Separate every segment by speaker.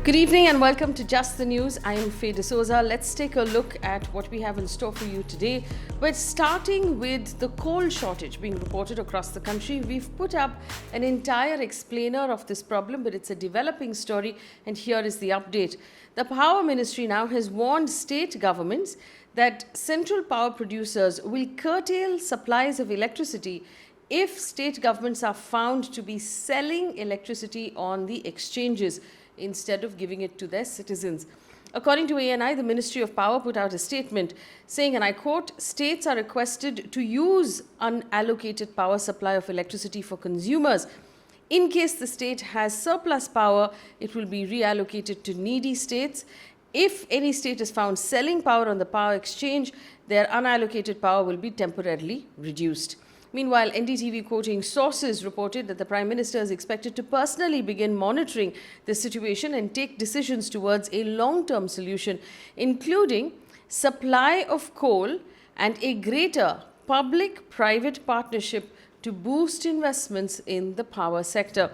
Speaker 1: Good evening and welcome to Just the News. I am Faye D'Souza. Let's take a look at what we have in store for you today. We're starting with the coal shortage being reported across the country. We've put up an entire explainer of this problem, but it's a developing story, and here is the update. The Power Ministry now has warned state governments that central power producers will curtail supplies of electricity if state governments are found to be selling electricity on the exchanges instead of giving it to their citizens. According to ANI, the Ministry of Power put out a statement saying, and I quote, states are requested to use unallocated power supply of electricity for consumers. In case the state has surplus power, it will be reallocated to needy states. If any state is found selling power on the power exchange, their unallocated power will be temporarily reduced. Meanwhile, NDTV quoting sources reported that the Prime Minister is expected to personally begin monitoring the situation and take decisions towards a long-term solution, including supply of coal and a greater public-private partnership to boost investments in the power sector.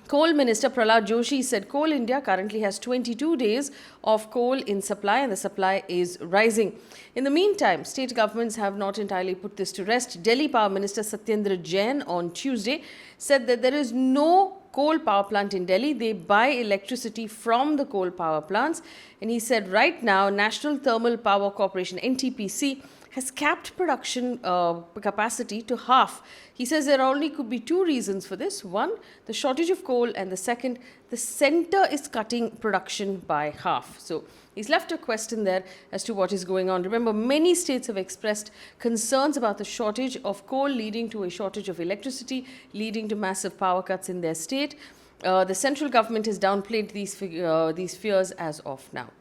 Speaker 1: Coal Minister Prahlad Joshi said Coal India currently has 22 days of coal in supply and the supply is rising. In the meantime, state governments have not entirely put this to rest. Delhi Power Minister Satyendra Jain on Tuesday said that there is no coal power plant in Delhi. They buy electricity from the coal power plants. And he said right now, National Thermal Power Corporation, NTPC, has capped production capacity to half. He says there only could be two reasons for this. One, the shortage of coal, and the second, the centre is cutting production by half. So he's left a question there as to what is going on. Remember, many states have expressed concerns about the shortage of coal leading to a shortage of electricity, leading to massive power cuts in their state. The central government has downplayed these fears as of now.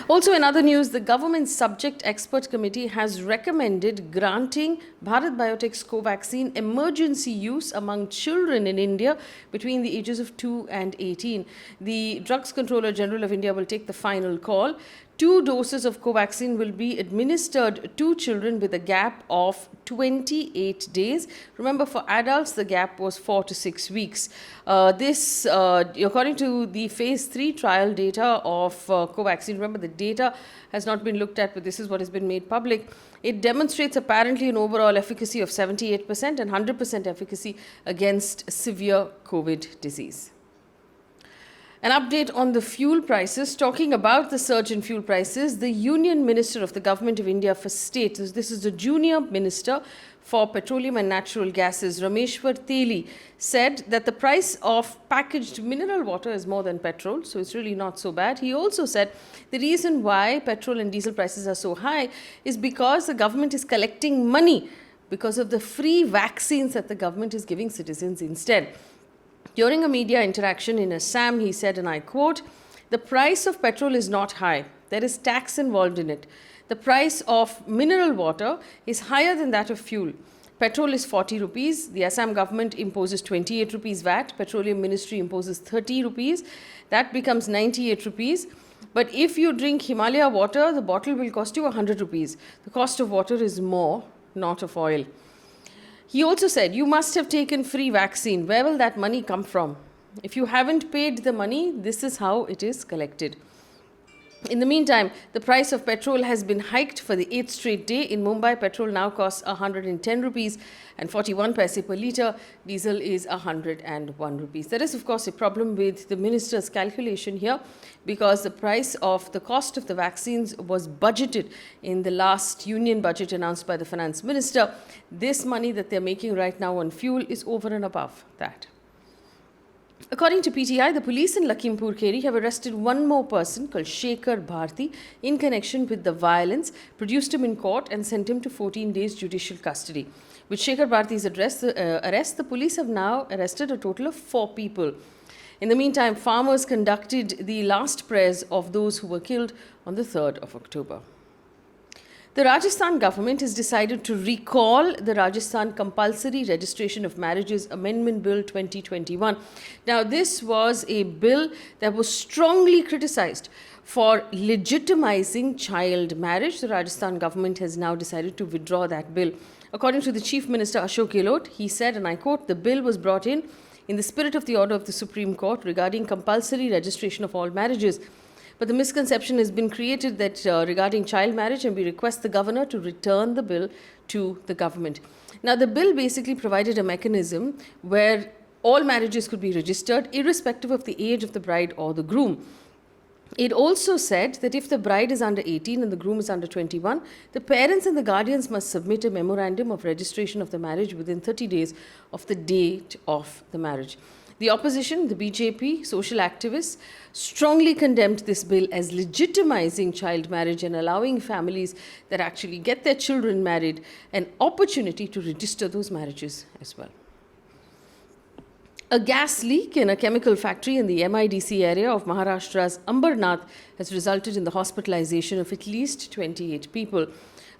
Speaker 1: Also, in other news, the government's subject expert committee has recommended granting Bharat Biotech's Covaxin emergency use among children in India between the ages of 2 and 18. The Drugs Controller General of India will take the final call. 2 doses of Covaxin will be administered to children with a gap of 28 days. Remember, for adults, the gap was 4 to 6 weeks. This, according to the phase 3 trial data of Covaxin, remember the data has not been looked at, but this is what has been made public. It demonstrates apparently an overall efficacy of 78% and 100% efficacy against severe COVID disease. An update on the fuel prices. Talking about the surge in fuel prices, the Union Minister of the Government of India for State, this is the Junior Minister for Petroleum and Natural Gases, Rameshwar Teli, said that the price of packaged mineral water is more than petrol, so it's really not so bad. He also said the reason why petrol and diesel prices are so high is because the government is collecting money because of the free vaccines that the government is giving citizens instead. During a media interaction in Assam, he said, and I quote, "The price of petrol is not high. There is tax involved in it. The price of mineral water is higher than that of fuel. Petrol is 40 rupees. The Assam government imposes 28 rupees VAT. Petroleum Ministry imposes 30 rupees. That becomes 98 rupees. But if you drink Himalaya water, the bottle will cost you 100 rupees. The cost of water is more, not of oil." He also said, you must have taken free vaccine. Where will that money come from? If you haven't paid the money, this is how it is collected. In the meantime, the price of petrol has been hiked for the 8th straight day. In Mumbai, petrol now costs 110 rupees and 41 paise per litre. Diesel is 101 rupees. There is, of course, a problem with the minister's calculation here because the price of the cost of the vaccines was budgeted in the last union budget announced by the finance minister. This money that they're making right now on fuel is over and above that. According to PTI, the police in Lakhimpur Kheri have arrested one more person called Shekhar Bharti in connection with the violence, produced him in court and sent him to 14 days judicial custody. With Shekhar Bharti's arrest, the police have now arrested a total of 4 people. In the meantime, farmers conducted the last prayers of those who were killed on the 3rd of October. The Rajasthan government has decided to recall the Rajasthan Compulsory Registration of Marriages Amendment Bill 2021. Now, this was a bill that was strongly criticized for legitimizing child marriage. The Rajasthan government has now decided to withdraw that bill. According to the Chief Minister Ashok Gehlot, he said, and I quote, "The bill was brought in in the spirit of the order of the Supreme Court regarding compulsory registration of all marriages. But the misconception has been created that regarding child marriage, and we request the governor to return the bill to the government. Now, the bill basically provided a mechanism where all marriages could be registered irrespective of the age of the bride or the groom. It also said that if the bride is under 18 and the groom is under 21, the parents and the guardians must submit a memorandum of registration of the marriage within 30 days of the date of the marriage. The opposition, the BJP, social activists, strongly condemned this bill as legitimizing child marriage and allowing families that actually get their children married an opportunity to register those marriages as well. A gas leak in a chemical factory in the MIDC area of Maharashtra's Ambernath has resulted in the hospitalization of at least 28 people.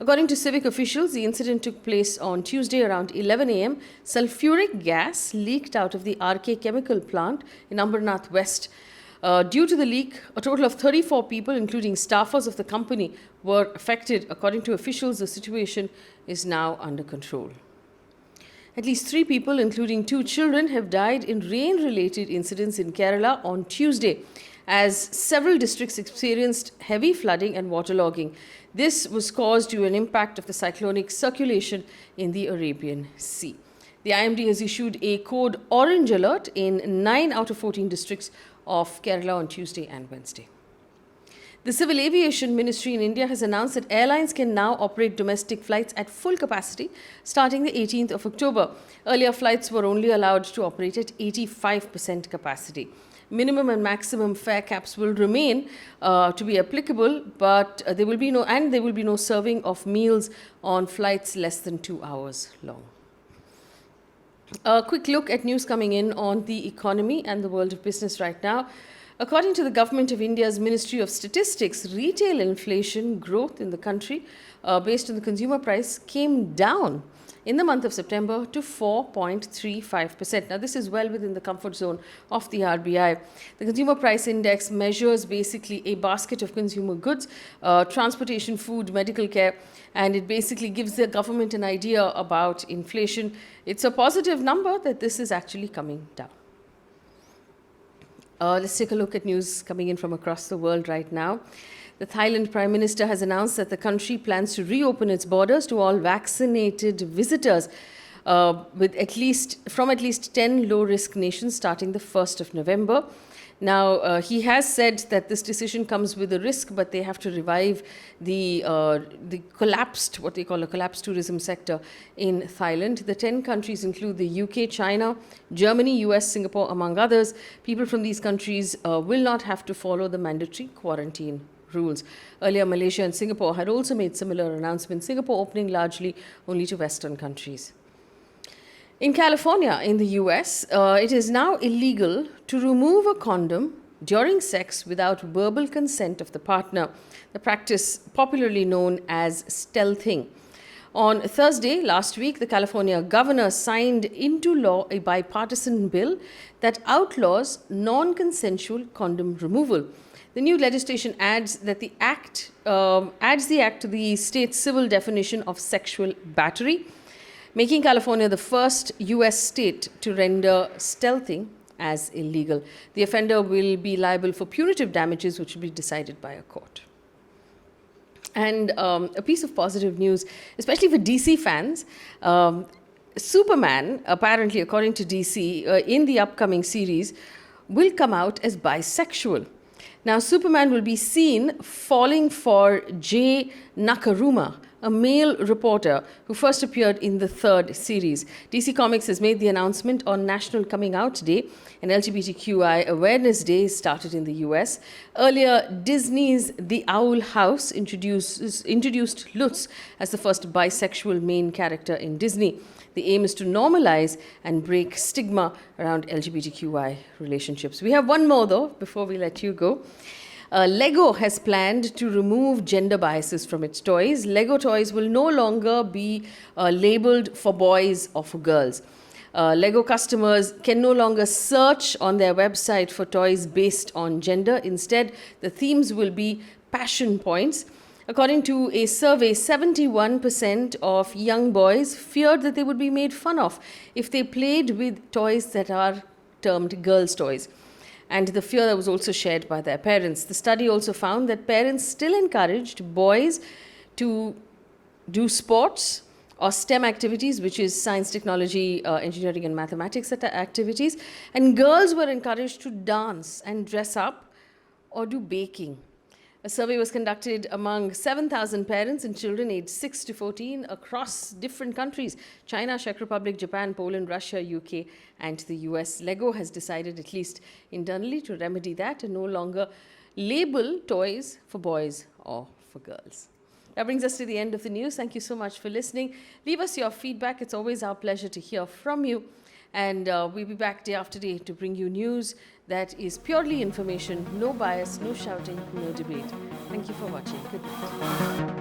Speaker 1: According to civic officials, the incident took place on Tuesday around 11 a.m. Sulfuric gas leaked out of the RK chemical plant in Ambernath West. Due to the leak, a total of 34 people, including staffers of the company, were affected. According to officials, the situation is now under control. At least 3 people, including 2 children, have died in rain-related incidents in Kerala on Tuesday, as several districts experienced heavy flooding and waterlogging. This was caused due to an impact of the cyclonic circulation in the Arabian Sea. The IMD has issued a code orange alert in 9 out of 14 districts of Kerala on Tuesday and Wednesday. The Civil Aviation Ministry in India has announced that airlines can now operate domestic flights at full capacity starting the 18th of October. Earlier, flights were only allowed to operate at 85% capacity. Minimum and maximum fare caps will remain to be applicable, but there will be no serving of meals on flights less than 2 hours long. A quick look at news coming in on the economy and the world of business right now. According to the Government of India's Ministry of Statistics, retail inflation growth in the country based on the consumer price came down in the month of September to 4.35%. Now, this is well within the comfort zone of the RBI. The Consumer Price Index measures basically a basket of consumer goods, transportation, food, medical care, and it basically gives the government an idea about inflation. It's a positive number that this is actually coming down. Let's take a look at news coming in from across the world right now. The Thailand Prime Minister has announced that the country plans to reopen its borders to all vaccinated visitors from at least 10 low-risk nations starting the 1st of November. Now, he has said that this decision comes with a risk, but they have to revive the what they call a collapsed tourism sector in Thailand. The 10 countries include the UK, China, Germany, US, Singapore, among others. People from these countries will not have to follow the mandatory quarantine rules. Earlier, Malaysia and Singapore had also made similar announcements, Singapore opening largely only to Western countries. In California, in the US, it is now illegal to remove a condom during sex without verbal consent of the partner, the practice popularly known as stealthing. On Thursday last week, the California governor signed into law a bipartisan bill that outlaws non-consensual condom removal. The new legislation adds the act to the state's civil definition of sexual battery, making California the first U.S. state to render stealthing as illegal. The offender will be liable for punitive damages, which will be decided by a court. And a piece of positive news, especially for DC fans, Superman, apparently, according to DC, in the upcoming series, will come out as bisexual. Now, Superman will be seen falling for Jay Nakaruma, a male reporter who first appeared in the 3rd series. DC Comics has made the announcement on National Coming Out Day, and LGBTQI Awareness Day started in the US. Earlier, Disney's The Owl House introduced Lutz as the first bisexual main character in Disney. The aim is to normalize and break stigma around LGBTQI relationships. We have one more, though, before we let you go. Lego has planned to remove gender biases from its toys. Lego toys will no longer be labeled for boys or for girls. Lego customers can no longer search on their website for toys based on gender. Instead, the themes will be passion points. According to a survey, 71% of young boys feared that they would be made fun of if they played with toys that are termed girls' toys, and the fear that was also shared by their parents. The study also found that parents still encouraged boys to do sports or STEM activities, which is science, technology, engineering, and mathematics activities, and girls were encouraged to dance and dress up or do baking. A survey was conducted among 7,000 parents and children aged 6 to 14 across different countries: China, Czech Republic, Japan, Poland, Russia, UK, and the US. Lego has decided, at least internally, to remedy that and no longer label toys for boys or for girls. That brings us to the end of the news. Thank you so much for listening. Leave us your feedback. It's always our pleasure to hear from you. And we'll be back day after day to bring you news that is purely information, no bias, no shouting, no debate. Thank you for watching. Good night.